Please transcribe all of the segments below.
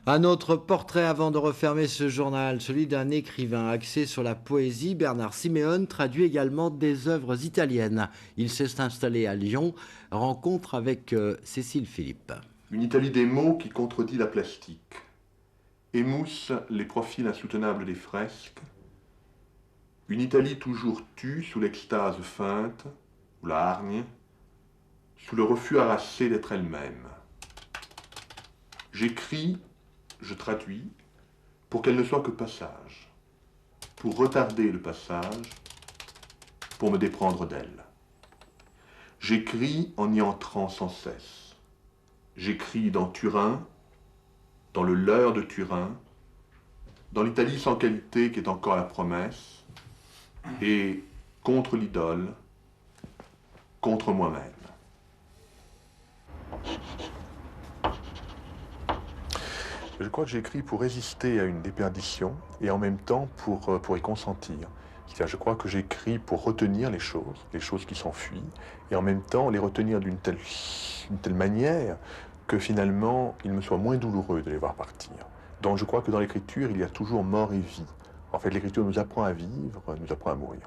Un autre portrait avant de refermer ce journal, celui d'un écrivain axé sur la poésie. Bernard Simeone traduit également des œuvres italiennes. Il s'est installé à Lyon, rencontre avec Cécile Philippe. Une Italie des mots qui contredit la plastique, émousse les profils insoutenables des fresques. Une Italie toujours tue sous l'extase feinte, ou la hargne, sous le refus harassé d'être elle-même. J'écris, je traduis, pour qu'elle ne soit que passage, pour retarder le passage, pour me déprendre d'elle. J'écris en y entrant sans cesse. J'écris dans Turin, dans le leurre de Turin, dans l'Italie sans qualité qui est encore la promesse, et contre l'idole, contre moi-même. Je crois que j'écris pour résister à une déperdition et en même temps pour y consentir. C'est-à-dire, je crois que j'écris pour retenir les choses qui s'enfuient, et en même temps les retenir d'une telle manière que finalement il me soit moins douloureux de les voir partir. Donc je crois que dans l'écriture, il y a toujours mort et vie. En fait, l'écriture nous apprend à vivre, nous apprend à mourir.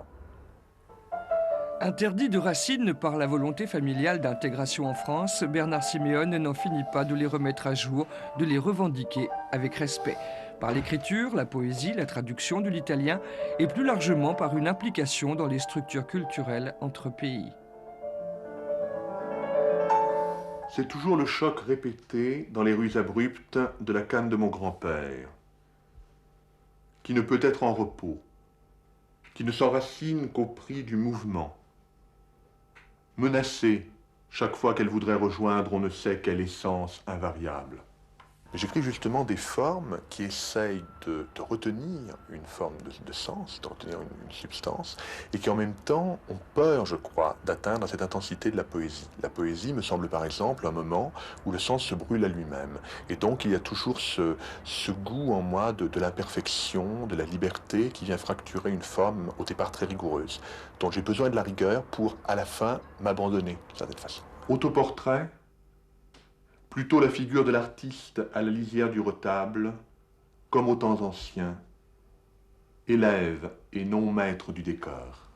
Interdit de racines par la volonté familiale d'intégration en France, Bernard Simeone n'en finit pas de les remettre à jour, de les revendiquer avec respect. Par l'écriture, la poésie, la traduction de l'italien et plus largement par une implication dans les structures culturelles entre pays. C'est toujours le choc répété dans les rues abruptes de la canne de mon grand-père, qui ne peut être en repos, qui ne s'enracine qu'au prix du mouvement, menacée chaque fois qu'elle voudrait rejoindre on ne sait quelle essence invariable. J'écris justement des formes qui essayent de retenir une forme de sens, de retenir une substance, et qui en même temps ont peur, je crois, d'atteindre cette intensité de la poésie. La poésie me semble par exemple un moment où le sens se brûle à lui-même. Et donc il y a toujours ce goût en moi de l'imperfection, de la liberté, qui vient fracturer une forme au départ très rigoureuse. Donc j'ai besoin de la rigueur pour, à la fin, m'abandonner d'une certaine façon. Autoportrait, plutôt la figure de l'artiste à la lisière du retable, comme aux temps anciens, élève et non maître du décor.